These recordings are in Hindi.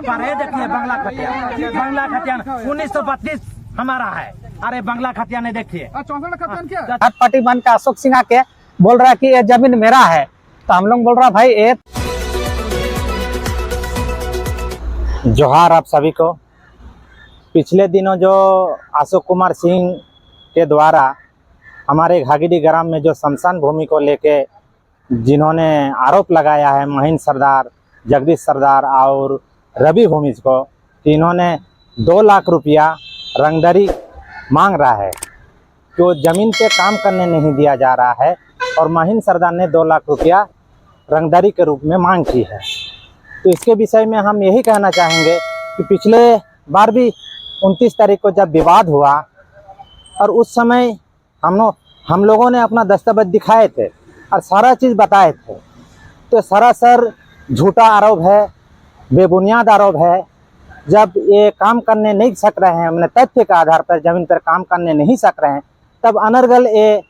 पर है, देखिए बंगला खतियान 1932 हमारा है। अरे बंगला खतियान है, देखिए 64 खतियान क्या है? पार्टी बन के अशोक सिन्हा के बोल रहा है कि ये जमीन मेरा है, तो हम लोग बोल रहा भाई ये जोहार आप सभी को। पिछले दिनों जो अशोक कुमार सिंह के द्वारा हमारे घागिरी ग्राम में जो शमशान भूमि को लेके जिन्होंने आरोप लगाया है महेंद्र सरदार, जगदीश सरदार और रवि भूमिज को, कि इन्होंने 2 लाख रुपया रंगदरी मांग रहा है, जो ज़मीन पे काम करने नहीं दिया जा रहा है, और महेंद्र सरदार ने 2 लाख रुपया रंगदरी के रूप में मांग की है। तो इसके विषय में हम यही कहना चाहेंगे कि पिछले बार भी 29 तारीख को जब विवाद हुआ और उस समय हम लोगों ने अपना दस्तावेज दिखाए थे और सारा चीज़ बताए थे, तो सरासर झूठा आरोप है, बेबुनियाद आरोप है। जब ये काम करने नहीं सक रहे हैं, हमने तथ्य के आधार पर ज़मीन पर काम करने नहीं सक रहे हैं, तब अनर्गल ये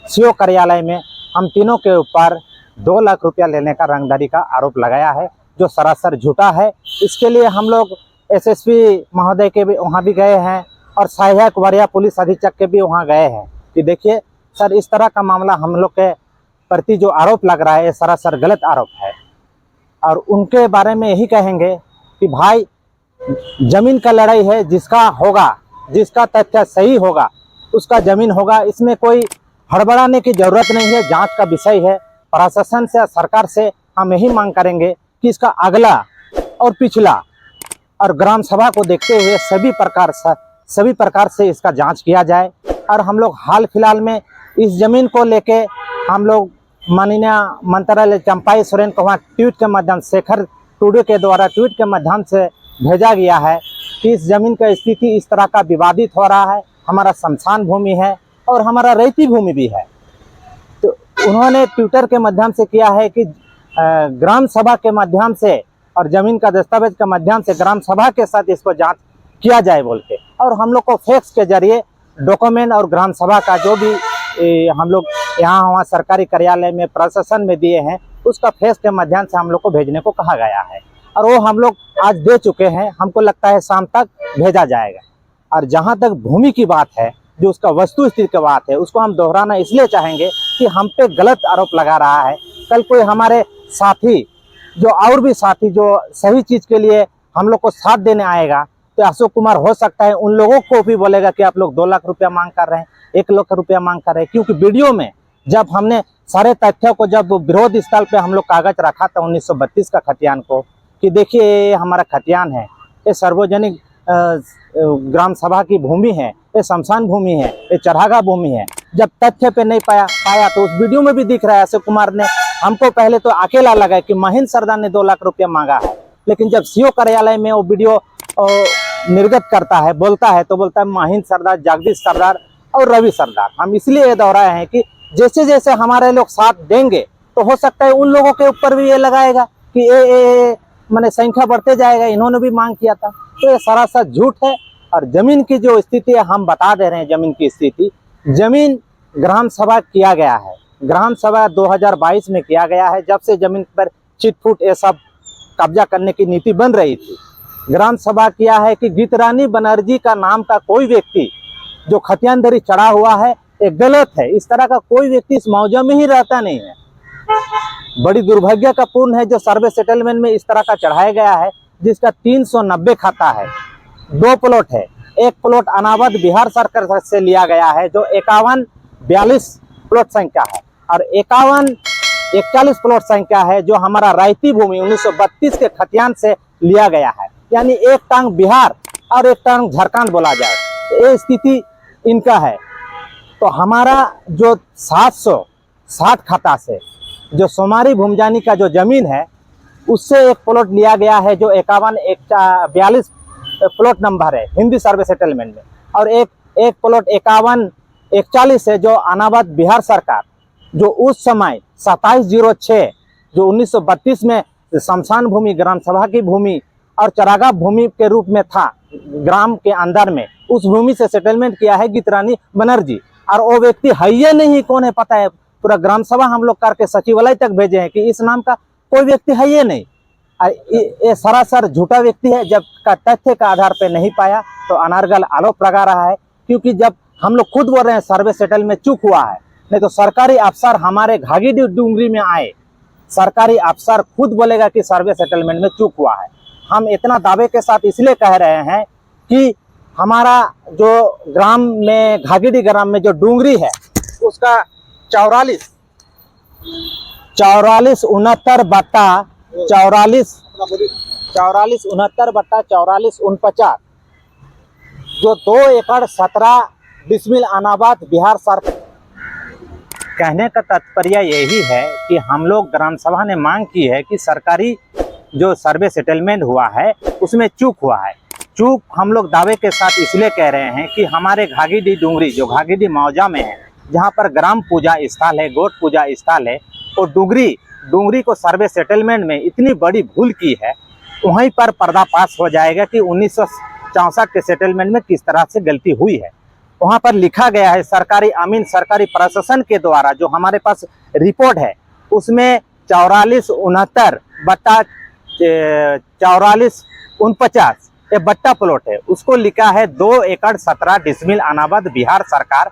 सीओ कार्यालय में हम तीनों के ऊपर 2 लाख रुपया लेने का रंगदारी का आरोप लगाया है, जो सरासर झूठा है। इसके लिए हम लोग एसएसपी महोदय के भी वहाँ भी गए हैं और सहायक वरीय पुलिस अधीक्षक के भी वहाँ गए हैं कि देखिए सर, इस तरह का मामला हम लोग के प्रति जो आरोप लग रहा है ये सरासर गलत आरोप है। और उनके बारे में यही कहेंगे कि भाई ज़मीन का लड़ाई है, जिसका होगा, जिसका तथ्य सही होगा उसका ज़मीन होगा। इसमें कोई हड़बड़ाने की ज़रूरत नहीं है, जांच का विषय है। प्रशासन से, सरकार से हम यही मांग करेंगे कि इसका अगला और पिछला और ग्राम सभा को देखते हुए सभी प्रकार से इसका जांच किया जाए। और हम लोग हाल फिलहाल में इस ज़मीन को लेके हम लोग माननीय मंत्रालय चंपाई सोरेन को वहाँ ट्वीट के माध्यम, शेखर टूडू के द्वारा ट्वीट के माध्यम से भेजा गया है कि इस ज़मीन का स्थिति इस तरह का विवादित हो रहा है। हमारा शमशान भूमि है और हमारा रैती भूमि भी है। तो उन्होंने ट्विटर के माध्यम से किया है कि ग्राम सभा के माध्यम से और ज़मीन का दस्तावेज के माध्यम से ग्राम सभा के साथ इसको जांच किया जाए बोल के, और हम लोग को फैक्स के जरिए डॉक्यूमेंट और ग्राम सभा का जो भी हम लोग यहाँ वहाँ सरकारी कार्यालय में प्रशासन में दिए हैं उसका फैक्स के माध्यम से हम लोग को भेजने को कहा गया है, और वो हम लोग आज दे चुके हैं। हमको लगता है शाम तक भेजा जाएगा। और जहाँ तक भूमि की बात है, जो उसका वस्तु स्थिति की बात है, उसको हम दोहराना इसलिए चाहेंगे कि हम पे गलत आरोप लगा रहा है। कल कोई हमारे साथी जो और भी साथी जो सही चीज़ के लिए हम लोग को साथ देने आएगा, तो अशोक कुमार हो सकता है उन लोगों को भी बोलेगा कि आप लोग 2 लाख रुपया मांग कर रहे हैं, 1 लाख रुपया मांग कर रहे हैं। क्योंकि वीडियो में जब हमने सारे तथ्यों को, जब विरोध स्थल पे हम लोग कागज रखा था 1932 का खतियान को, कि देखिए ये हमारा खतियान है, ये सार्वजनिक ग्राम सभा की भूमि है, ये शमशान भूमि है, ये चरहागा भूमि है, जब तथ्य पे नहीं पाया तो उस वीडियो में भी दिख रहा है अशोक कुमार ने हमको पहले तो अकेला लगा कि महेंद्र सरदार ने 2 लाख रुपया मांगा है, लेकिन जब सीओ कार्यालय में वो वीडियो निर्गत करता है, बोलता है, तो बोलता है महेंद्र सरदार, जगदीश सरदार और रवि सरदार। हम इसलिए ये दोहराए हैं कि जैसे जैसे हमारे लोग साथ देंगे तो हो सकता है उन लोगों के ऊपर भी ये लगाएगा कि ये मैंने संख्या बढ़ते जाएगा, इन्होंने भी मांग किया था। तो ये सरासर झूठ है। और जमीन की जो स्थिति है हम बता दे रहे हैं, जमीन की स्थिति, जमीन ग्राम सभा किया गया है, ग्राम सभा 2022 में किया गया है। जब से जमीन पर चिटफुट ये सब कब्जा करने की नीति बन रही थी, ग्राम सभा किया है कि गीतरानी बनर्जी का नाम का कोई व्यक्ति जो खतियानदरी चढ़ा हुआ है, ये गलत है। इस तरह का कोई व्यक्ति इस मौजा में ही रहता नहीं है। बड़ी दुर्भाग्य का पूर्ण है जो सर्वे सेटलमेंट में इस तरह का चढ़ाया गया है, जिसका 390 खाता है, 2 प्लॉट है। एक प्लॉट अनावध बिहार सरकार से लिया गया है जो 51-42 प्लॉट संख्या है, और 51-41 प्लॉट संख्या है जो हमारा रायती भूमि 1932 के खतियान से लिया गया है। यानी एक टांग बिहार और एक टांग झारखंड बोला जाए, ये स्थिति इनका है। तो हमारा जो 760 खाता से जो सोमारी भूमजानी का जो जमीन है, उससे एक प्लॉट लिया गया है जो 51-42 प्लॉट नंबर है हिंदी सर्वे सेटलमेंट में, और एक प्लॉट 51-41 है जो अनावध बिहार सरकार, जो उस समय 2706 जो 1932 में शमशान भूमि, ग्राम सभा की भूमि और चरागा भूमि के रूप में था ग्राम के अंदर में, उस भूमि से सेटलमेंट किया है गीतरानी बनर्जी। और वो व्यक्ति है ये नहीं, कौन है पता है, पूरा ग्राम सभा हम लोग करके सचिवालय तक भेजे हैं कि इस नाम का कोई व्यक्ति है ये नहीं। ये सरासर झूठा व्यक्ति है। जब का तथ्य का आधार पर नहीं पाया तो अनर्गल आरोप लगा रहा है, क्योंकि जब हम लोग खुद बोल रहे हैं सर्वे सेटल में चूक हुआ है, नहीं तो सरकारी अफसर हमारे घाघीडीह डूंगरी में आए, सरकारी अफसर खुद बोलेगा कि सर्वे सेटलमेंट में चूक हुआ है। हम इतना दावे के साथ इसलिए कह रहे हैं कि हमारा जो ग्राम में घाघीडीह ग्राम में जो डूंगरी है उसका 44 69 बट्टा 44 69 बट्टा 44 49 जो 2 एकड़ 17 डिसमिल अनाबाद बिहार सरकार। कहने का तात्पर्य यही है कि हम लोग ग्राम सभा ने मांग की है कि सरकारी जो सर्वे सेटलमेंट हुआ है उसमें चूक हुआ है। चूक हम लोग दावे के साथ इसलिए कह रहे हैं कि हमारे घाघीडीह डूंगरी जो घाघीडीह मौजा में है, जहाँ पर ग्राम पूजा स्थल है, गोट पूजा स्थल है, और डूंगरी को सर्वे सेटलमेंट में इतनी बड़ी भूल की है, वहीं पर पर्दाफाश हो जाएगा कि 1964 के सेटलमेंट में किस तरह से गलती हुई है। वहाँ पर लिखा गया है सरकारी अमीन सरकारी प्रशासन के द्वारा, जो हमारे पास रिपोर्ट है उसमें 44 69 बट्टा 44 49 ये बट्टा प्लॉट है, उसको लिखा है 2 एकड़ 17 डिसमिल अनाबाद बिहार सरकार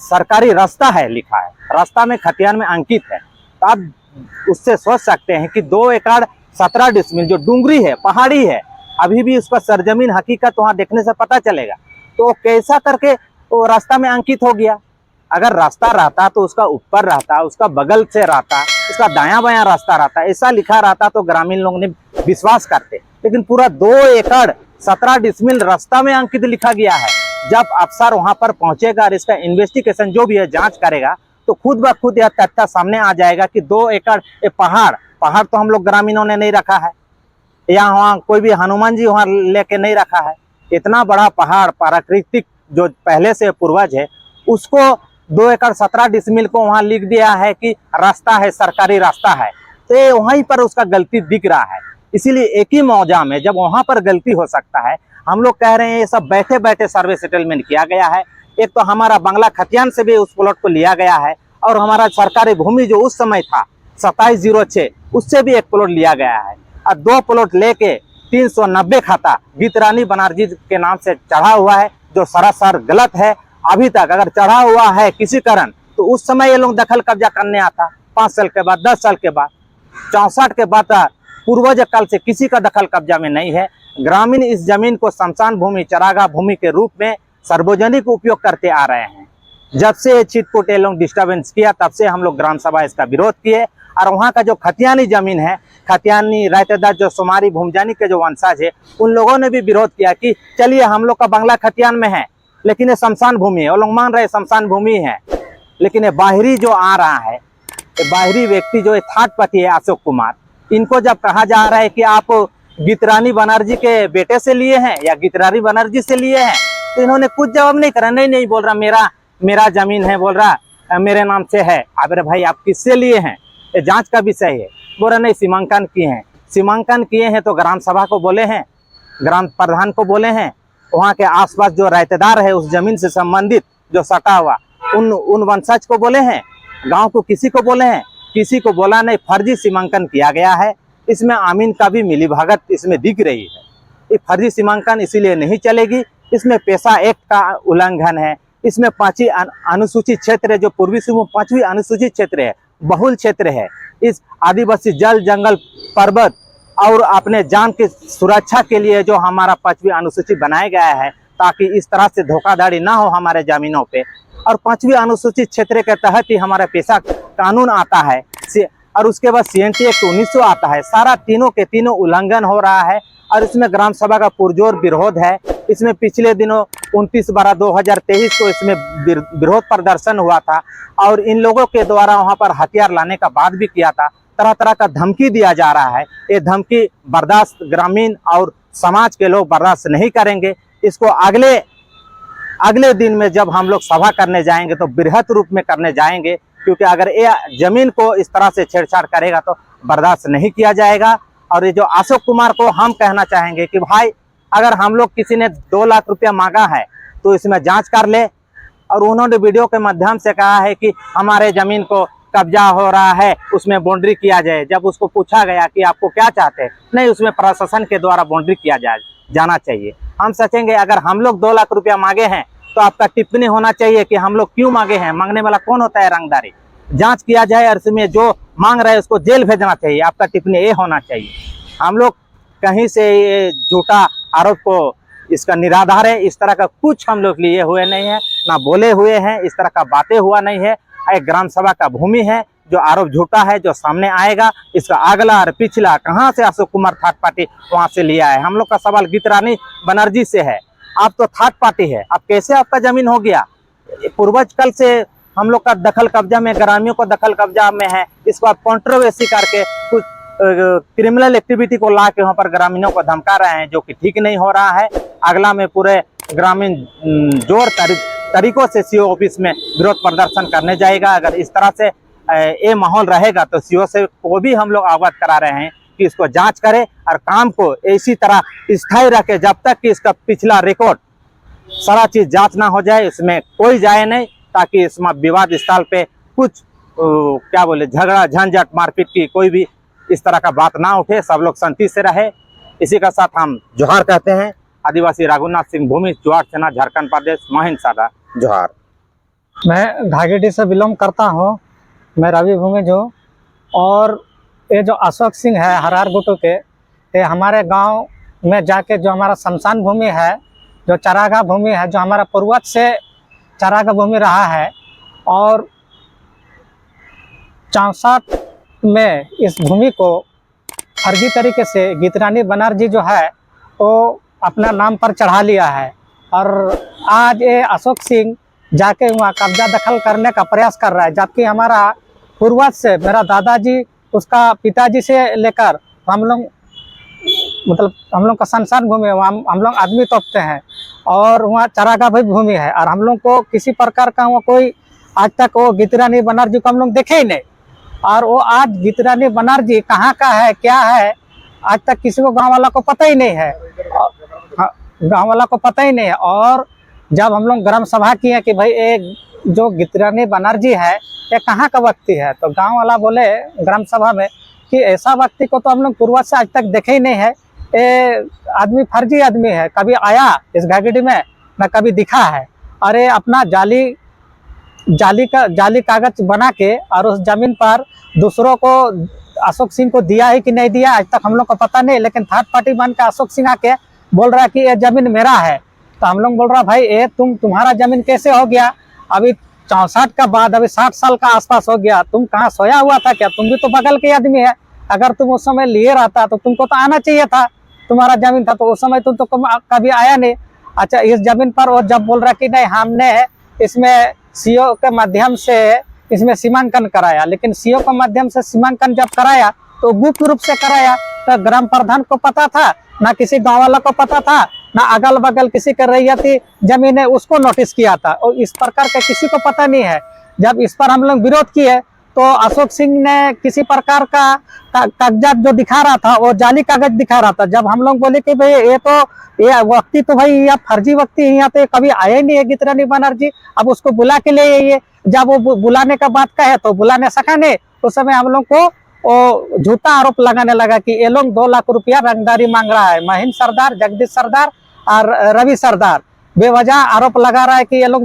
सरकारी रास्ता है लिखा है, रास्ता में खतियान में अंकित है। तो आप उससे सोच सकते हैं कि 2 एकड़ 17 डिसमिल जो डूंगरी है, पहाड़ी है, अभी भी उसका सरजमीन हकीकत वहाँ देखने से पता चलेगा। तो कैसा करके वो रास्ता में अंकित हो गया? अगर रास्ता रहता तो उसका ऊपर रहता, उसका बगल से रहता, उसका दायां बायां रास्ता रहता, ऐसा लिखा रहता तो ग्रामीण लोग ने विश्वास करते। लेकिन पूरा 2 एकड़ 17 डिसमिल रास्ता में अंकित लिखा गया है। जब अफसर वहां पर पहुंचेगा और इसका इन्वेस्टिगेशन जो भी है जांच करेगा तो खुद ब खुद यह तथ्य सामने आ जाएगा कि 2 एकड़ ये पहाड़ तो हम लोग ग्रामीणों ने नहीं रखा है, या वहाँ कोई भी हनुमान जी वहाँ लेके नहीं रखा है। इतना बड़ा पहाड़ प्राकृतिक जो पहले से पूर्वज है उसको 2 एकड़ 17 डिसमिल को वहाँ लिख दिया है कि रास्ता है, सरकारी रास्ता है। तो ये वहीं पर उसका गलती दिख रहा है। इसीलिए एक ही मौजा में जब वहाँ पर गलती हो सकता है, हम लोग कह रहे हैं ये सब बैठे बैठे सर्वे सेटलमेंट किया गया है। एक तो हमारा बंगला खतियान से भी उस प्लॉट को लिया गया है, और हमारा सरकारी भूमि जो उस समय था 2706 उससे भी एक प्लॉट लिया गया है, और 2 प्लॉट लेके 390 खाता गीतरानी बनर्जी के नाम से चढ़ा हुआ है, जो सरासर गलत है। अभी तक अगर चढ़ा हुआ है किसी कारण तो उस समय ये लोग दखल कब्जा करने आता, 5 साल के बाद, 10 साल के बाद, 64 के बाद पूर्वज काल से किसी का दखल कब्जा में नहीं है। ग्रामीण इस जमीन को शमशान भूमि, चरागाह भूमि के रूप में सार्वजनिक उपयोग करते आ रहे हैं। जब से छिटपुट ये लोग डिस्टर्बेंस किया तब से हम लोग ग्राम सभा इसका विरोध किए। और वहाँ का जो खतियानी जमीन है, खतियानी रायतेदार जो सोमारी भूमजानी के जो वंशज है, उन लोगों ने भी विरोध किया कि चलिए हम लोग का बंगला खतियान में है लेकिन ये शमशान भूमि है। वो लोग मान रहे शमशान भूमि है, लेकिन ये बाहरी जो आ रहा है, ये बाहरी व्यक्ति जो थर्ड पार्टी है अशोक कुमार, इनको जब कहा जा रहा है कि आप गीतरानी बनर्जी के बेटे से लिए हैं या गीतरानी बनर्जी से लिए हैं, तो इन्होंने कुछ जवाब नहीं करा। नहीं बोल रहा मेरा जमीन है, बोल रहा मेरे नाम से है। अरे भाई आप किससे लिए हैं, ये जांच का विषय है। बोल रहा नहीं सीमांकन किए हैं। सीमांकन किए हैं तो ग्राम सभा को बोले हैं, ग्राम प्रधान को बोले हैं, वहाँ के आसपास जो रायतेदार है उस जमीन से संबंधित जो सटा हुआ उन वंशज को बोले हैं, गांव को किसी को बोले हैं? किसी को बोला नहीं। फर्जी सीमांकन किया गया है। इसमें आमीन का भी मिलीभगत इसमें दिख रही है। ये फर्जी सीमांकन इसीलिए नहीं चलेगी, इसमें पेशा एक्ट का उल्लंघन है। इसमें 5वीं अनुसूचित क्षेत्र है, जो पूर्वी सिंहभूम 5वीं अनुसूचित क्षेत्र है, बहुल क्षेत्र है। इस आदिवासी जल जंगल पर्वत और अपने जान की सुरक्षा के लिए जो हमारा 5वीं अनुसूची बनाया गया है, ताकि इस तरह से धोखाधड़ी ना हो हमारे जमीनों पे। और 5वीं अनुसूचित क्षेत्र के तहत ही हमारा पेशा कानून आता है, और उसके बाद CNT एक्ट 1900 आता है। सारा तीनों के तीनों उल्लंघन हो रहा है, और इसमें ग्राम सभा का पुरजोर विरोध है। इसमें पिछले दिनों 29/12/2023 को इसमें विरोध प्रदर्शन हुआ था, और इन लोगों के द्वारा वहां पर हथियार लाने का बात भी किया था। तरह तरह का धमकी दिया जा रहा है। ये धमकी बर्दाश्त ग्रामीण और समाज के लोग बर्दाश्त नहीं करेंगे। इसको अगले दिन में जब हम लोग सभा करने जाएंगे तो बृहत रूप में करने जाएंगे, क्योंकि अगर ये जमीन को इस तरह से छेड़छाड़ करेगा तो बर्दाश्त नहीं किया जाएगा। और ये जो अशोक कुमार को हम कहना चाहेंगे कि भाई अगर हम लोग किसी ने 2 लाख रुपया मांगा है तो इसमें जांच कर ले। और उन्होंने वीडियो के माध्यम से कहा है कि हमारे जमीन को कब्जा हो रहा है उसमें बाउंड्री किया जाए। जब उसको पूछा गया कि आपको क्या चाहते हैं, नहीं, उसमें प्रशासन के द्वारा बाउंड्री किया जाना चाहिए। हम सोचेंगे अगर हम लोग 2 लाख रुपया मांगे हैं तो आपका टिप्पणी होना चाहिए कि हम लोग क्यों मांगे हैं, मांगने वाला कौन होता है, रंगदारी जांच किया जाए और इसमें जो मांग रहे हैं उसको जेल भेजना चाहिए। आपका टिप्पणी ये होना चाहिए। हम लोग कहीं से ये झूठा आरोप को इसका निराधार है, इस तरह का कुछ हम लोग लिए हुए नहीं है, ना बोले हुए हैं, इस तरह का बातें हुआ नहीं है। एक ग्राम सभा का भूमि है, जो आरोप झूठा है जो सामने आएगा, इसका अगला और पिछला कहां से अशोक कुमार थर्ड पार्टी वहां से लिया है। हम लोग का सवाल गीतरानी बनर्जी से है, आप तो थर्ड पार्टी है, आप कैसे आपका जमीन हो गया? पूर्वज कल से हम लोग का दखल कब्जा में, ग्रामीणों को दखल कब्जा में है, इसको आप कंट्रोवर्सी करके कुछ क्रिमिनल एक्टिविटी को ला के वहाँ पर ग्रामीणों को धमका रहे हैं, जो कि ठीक नहीं हो रहा है। अगला में पूरे ग्रामीण जोर तरीकों से सीओ ऑफिस में विरोध प्रदर्शन करने जाएगा। अगर इस तरह से ये माहौल रहेगा तो सीओ से को भी हम लोग अवगत करा रहे हैं कि इसको जांच करे और काम को इसी तरह स्थायी रखे जब तक कि इसका पिछला रिकॉर्ड सारा चीज जांच ना हो जाए, इसमें कोई जाए नहीं, ताकि इसमें विवाद स्थल पे कुछ क्या बोले झगड़ा झंझट मारपीट की कोई भी इस तरह का बात ना उठे, सब लोग शांति से रहे। इसी का साथ हम जोहार कहते हैं। आदिवासी रघुनाथ सिंह भूमि, चुआड़ सेना, झारखंड प्रदेश, महिंद सादा, जोहार। मैं घाघीडीह से बिलोंग करता हूँ। मैं रवि भूमि जो, और ये जो अशोक सिंह है हरार गुटू के, ये हमारे गांव में जाके जो हमारा शमशान भूमि है, जो चरागाह भूमि है, जो हमारा पूर्वज से चरागाह भूमि रहा है, और 64 में इस भूमि को फर्जी तरीके से गीतरानी बनर्जी जो है वो अपना नाम पर चढ़ा लिया है। और आज ये अशोक सिंह जाके वहाँ कब्जा दखल करने का प्रयास कर रहा है, जबकि हमारा पूर्वज से, मेरा दादाजी, उसका पिताजी से लेकर हम लोग, मतलब हम लोग का शमशान भूमि है, हम लोग आदमी तोपते हैं, और वहाँ चरागाह भी भूमि है, और हम लोग को किसी प्रकार का वो कोई आज तक वो गीतरानी बनर्जी को हम लोग देखे ही नहीं। और वो आज गीतरानी बनर्जी कहाँ का है, क्या है, आज तक किसी को गांव वाला को पता ही नहीं है, गांव वाला को पता ही नहीं है। और जब हम लोग ग्राम सभा किए कि भाई एक जो गीतरानी बनर्जी है ये कहाँ का व्यक्ति है, तो गांव वाला बोले ग्राम सभा में कि ऐसा व्यक्ति को तो हम लोग पूर्वज से आज तक देखे ही नहीं है, ये आदमी फर्जी आदमी है, कभी आया इस घाघीडीह में ना कभी दिखा है। अरे अपना जाली कागज बना के और उस जमीन पर दूसरों को, अशोक सिंह को दिया है कि नहीं दिया आज तक हम लोग को पता नहीं, लेकिन थर्ड पार्टी बन के अशोक सिंह आके बोल रहा है कि ये जमीन मेरा है। तो हम लोग बोल रहा भाई ये तुम्हारा जमीन कैसे हो गया? अभी 64 का बाद अभी 60 साल का आसपास हो गया, तुम कहाँ सोया हुआ था क्या? तुम भी तो बगल के आदमी है, अगर तुम उस समय लिए रहता तो तुमको तो आना चाहिए था, तुम्हारा जमीन था तो उस समय तुम तो कभी आया नहीं। अच्छा, इस जमीन पर वो जब बोल रहा कि नहीं हमने इसमें सीओ के माध्यम से इसमें सीमांकन कराया, लेकिन सीओ के माध्यम से सीमांकन जब कराया तो गुप्त रूप से कराया, तो ग्राम प्रधान को पता था ना, किसी गांव वाला को पता था ना, अगल बगल किसी कर रैयती जमीन है उसको नोटिस किया था, और इस प्रकार का किसी को पता नहीं है। जब इस पर हम लोग विरोध किए तो अशोक सिंह ने किसी प्रकार का कागजात जो दिखा रहा था वो जाली कागज दिखा रहा था। जब हम लोग बोले कि भाई ये व्यक्ति तो भाई यह फर्जी व्यक्ति है, यहाँ पे कभी आए नहीं है गीतरानी बनर्जी, अब उसको बुला के ले आइए। जब वो बुलाने का बात कहे तो बुलाने सका नहीं, उस समय हम लोग को वो झूठा आरोप लगाने लगा कि ये लोग 2 लाख रुपया रंगदारी मांग रहा है। महिंद सरदार, जगदीश सरदार और रवि सरदार बेवजह आरोप लगा रहा है कि ये लोग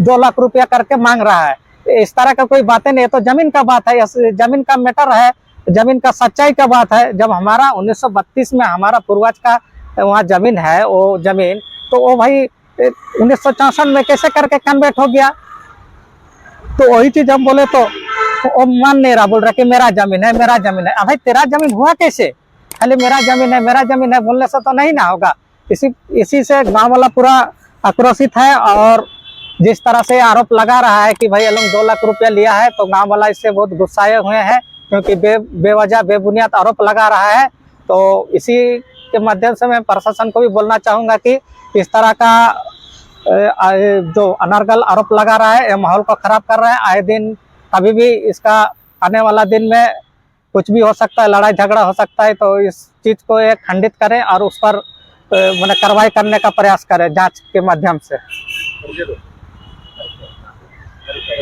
2 लाख रुपया करके मांग रहा है। इस तरह का कोई बातें नहीं है, तो जमीन का बात है, जमीन का मैटर है, जमीन का सच्चाई का बात है। जब हमारा 1932 में हमारा पूर्वज का वहाँ जमीन है, वो जमीन तो वो भाई 1964 में कैसे करके कन्वर्ट हो गया, तो वही चीज हम बोले तो वो मान नहीं रहा, बोल रहा कि मेरा जमीन है, मेरा जमीन है। भाई तेरा जमीन हुआ कैसे? खाली मेरा जमीन है, मेरा जमीन है बोलने से तो नहीं ना होगा। इसी से गांव वाला पूरा आक्रोशित है, और जिस तरह से आरोप लगा रहा है कि भाई ये लोग 2 लाख रुपया लिया है, तो गांव वाला इससे बहुत गुस्साए हुए हैं, क्योंकि बेवजह बेबुनियाद आरोप लगा रहा है। तो इसी के माध्यम से मैं प्रशासन को भी बोलना चाहूँगा कि इस तरह का जो अनर्गल आरोप लगा रहा है, ये माहौल को खराब कर रहा है। आए दिन कभी भी इसका आने वाला दिन में कुछ भी हो सकता है, लड़ाई झगड़ा हो सकता है, तो इस चीज़ को ये खंडित करें और उस पर मैंने कार्रवाई करने का प्रयास करें जांच के माध्यम से।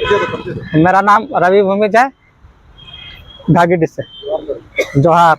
मेरा नाम रवि भूमिज है, घागीडीह से। जोहार।